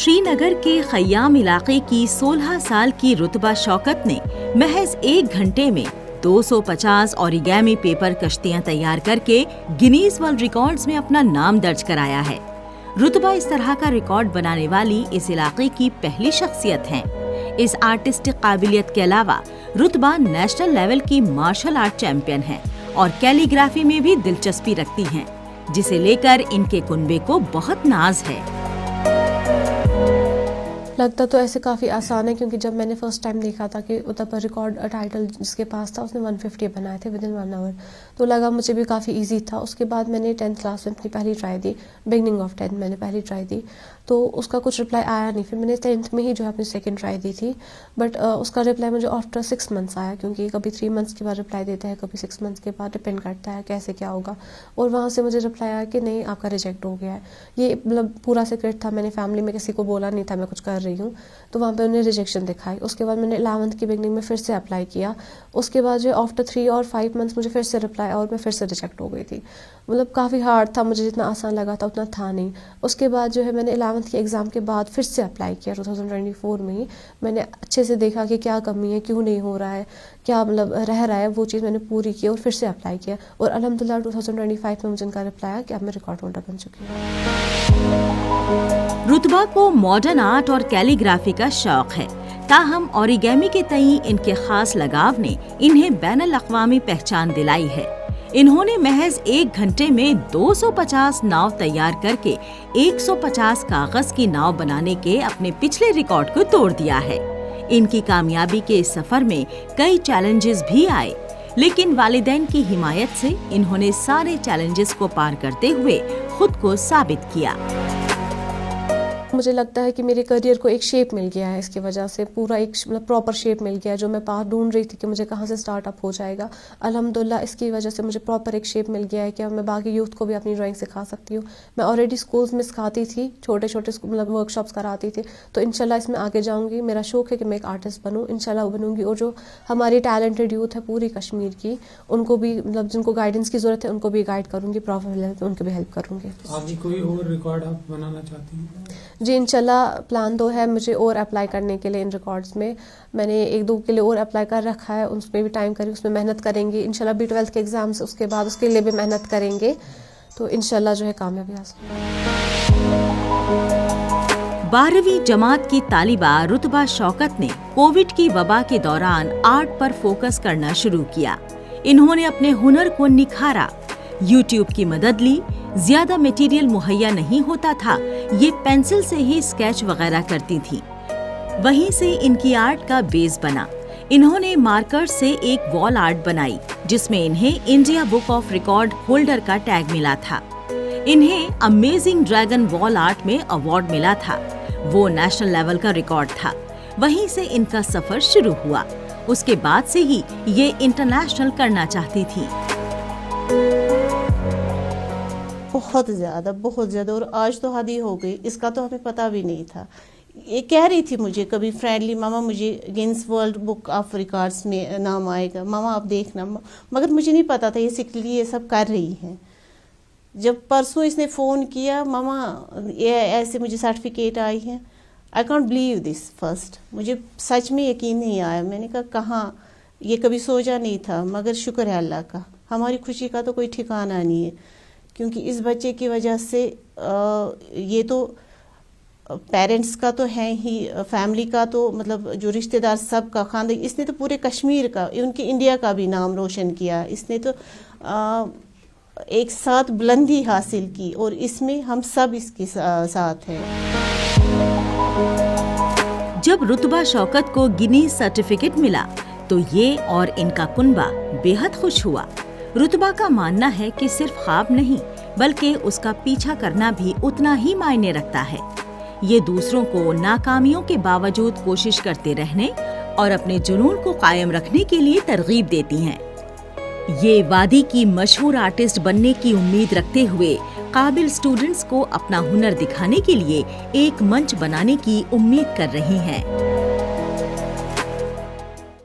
श्री नगर के खयाम इलाके की 16 साल की रुतबा शौकत ने महज 1 घंटे में 250 ओरिगेमी पेपर कश्तियां तैयार करके गिनीज वर्ल्ड रिकॉर्ड्स में अपना नाम दर्ज कराया है। रुतबा इस तरह का रिकॉर्ड बनाने वाली इस इलाके की पहली शख्सियत हैं। इस आर्टिस्टिक काबिलियत के अलावा रुतबा नेशनल लेवल की मार्शल आर्ट चैंपियन हैं और कैलीग्राफी में भी दिलचस्पी रखती हैं, जिसे लेकर इनके कुनबे को बहुत नाज है। लगता तो ऐसे काफ़ी आसान है, क्योंकि जब मैंने फर्स्ट टाइम देखा था कि उतर पर रिकॉर्ड टाइटल जिसके पास था उसने 150 बनाए थे विद इन 1 आवर, तो लगा मुझे भी काफ़ी इजी था। उसके बाद मैंने 10th क्लास में अपनी पहली try the, beginning of 10th मैंने पहली ट्राई दी, तो उसका कुछ रिप्लाई आया नहीं। फिर मैंने 10th में ही जो है अपनी सेकंड ट्राई दी थी, बट उसका रिप्लाई मुझे आफ्टर 6 मंथ्स आया, क्योंकि कभी 3 मंथ्स के बाद रिप्लाई देता है, कभी 6 मंथ्स के बाद, डिपेंड करता है कैसे क्या होगा। और वहाँ से मुझे रिप्लाई आया कि नहीं, आपका रिजेक्ट हो गया है। ये मतलब पूरा सीक्रेट था, मैंने फैमिली में किसी को बोला नहीं था मैं कुछ कर रही हूँ, तो वहाँ पे उन्हें रिजेक्शन दिखाई। उसके बाद मैंने 11th की बिगनिंग में फिर से अप्लाई किया। उसके बाद जो आफ्टर 3 और 5 मंथ्स मुझे फिर से रिप्लाई और मैं फिर से रिजेक्ट हो गई थी। मतलब काफ़ी हार्ड था, मुझे जितना आसान लगा था उतना था नहीं। उसके बाद जो है मैंने 11th के एग्ज़ाम के बाद फिर से अप्लाई किया 2024 में ही। मैंने अच्छे से देखा कि क्या कमी है, क्यों नहीं हो रहा है, क्या मतलब रह रहा है, वो चीज़ मैंने पूरी की और फिर से अप्लाई किया। और अल्हम्दुलिल्लाह 2025 में मुझे उनका रिप्लाई आया कि अब मैं रिकॉर्ड होल्डर बन चुकी हूँ। रुतबा को मॉडर्न आर्ट और कैलीग्राफी का शौक है, ताहम ओरिगेमी के तई इनके खास लगाव ने इन्हें बैनुल अक़वामी पहचान दिलाई है। इन्होंने महज 1 घंटे में 250 नाव तैयार करके 150 कागज की नाव बनाने के अपने पिछले रिकॉर्ड को तोड़ दिया है। इनकी कामयाबी के इस सफर में कई चैलेंजेस भी आए, लेकिन वालिदैन की हिमायत से इन्होंने सारे चैलेंजेस को पार करते हुए खुद को साबित किया। मुझे लगता है कि मेरे करियर को एक शेप मिल गया है, इसकी वजह से पूरा एक मतलब प्रॉपर शेप मिल गया है। जो मैं पाथ ढूंढ रही थी कि मुझे कहाँ से स्टार्टअप हो जाएगा, अल्हम्दुलिल्लाह इसकी वजह से मुझे प्रॉपर एक शेप मिल गया है कि अब मैं बाकी यूथ को भी अपनी ड्राइंग सिखा सकती हूँ। मैं ऑलरेडी स्कूल्स में सिखाती थी, छोटे छोटे मतलब वर्कशॉप्स कराती थी, तो इंशाल्लाह इसमें आगे जाऊँगी। मेरा शौक है कि मैं एक आर्टिस्ट बनूँ, इंशाल्लाह बनूँगी। और जो हमारी टैलेंटेड यूथ है पूरी कश्मीर की, उनको भी मतलब जिनको गाइडेंस की ज़रूरत है उनको भी गाइड करूँगी, प्रॉपर लेवल पर उनको भी हेल्प करूँगी। आगे कोई और रिकॉर्ड आप बनाना चाहती हैं? जी इंशाल्लाह प्लान तो है मुझे और अप्लाई करने के लिए इन रिकॉर्ड्स में। मैंने 1-2 के लिए और अप्लाई कर रखा है, उसमें भी टाइम करेंगे, उसमें मेहनत करेंगे इंशाल्लाह। भी 12th के एग्ज़ाम्स उसके बाद उसके लिए भी मेहनत करेंगे, तो इंशाल्लाह जो है कामयाबी हासिल। 12वीं जमात की तालिबा रुतबा शौकत ने कोविड की वबा के दौरान आर्ट पर फोकस करना शुरू किया। इन्होंने अपने हुनर को निखारा, यूट्यूब की मदद ली। ज्यादा मटेरियल मुहैया नहीं होता था, ये पेंसिल से ही स्केच वगैरह करती थी। वहीं से इनकी आर्ट का बेस बना। इन्होंने मार्कर से एक वॉल आर्ट बनाई, जिसमें इन्हें India book of record holder का टैग मिला था। इन्हें अमेजिंग ड्रैगन वॉल आर्ट में अवार्ड मिला था, वो नेशनल लेवल का रिकॉर्ड था। वहीं से इनका सफर शुरू हुआ। उसके बाद से ही ये इंटरनेशनल करना चाहती थी। बहुत ज़्यादा, और आज तो हद ही हो गई। इसका तो हमें पता भी नहीं था। ये कह रही थी मुझे कभी फ्रेंडली, मामा मुझे Guinness world book of records में नाम आएगा, मामा आप देखना, मगर मुझे नहीं पता था ये सीक्रेटली ये सब कर रही हैं। जब परसों इसने फ़ोन किया, मामा ये ऐसे मुझे सर्टिफिकेट आई है, I can't believe this first, मुझे सच में यकीन नहीं आया। मैंने कहा कहाँ, ये कभी सोचा नहीं था, मगर शुक्र है अल्लाह का, हमारी खुशी का तो कोई ठिकाना नहीं है। क्योंकि इस बच्चे की वजह से ये तो पेरेंट्स का तो है ही, फैमिली का तो मतलब जो रिश्तेदार सब का, खानदान, इसने तो पूरे कश्मीर का, उनके इंडिया का भी नाम रोशन किया। इसने तो एक साथ बुलंदी हासिल की, और इसमें हम सब इसके साथ हैं। जब रुतबा शौकत को गिनीज सर्टिफिकेट मिला तो ये और इनका कुनबा बेहद खुश हुआ। रुतबा का मानना है कि सिर्फ ख्वाब नहीं, बल्कि उसका पीछा करना भी उतना ही मायने रखता है। ये दूसरों को नाकामियों के बावजूद कोशिश करते रहने और अपने जुनून को कायम रखने के लिए तरगीब देती हैं। ये वादी की मशहूर आर्टिस्ट बनने की उम्मीद रखते हुए काबिल स्टूडेंट्स को अपना हुनर दिखाने के लिए एक मंच बनाने की उम्मीद कर रही हैं।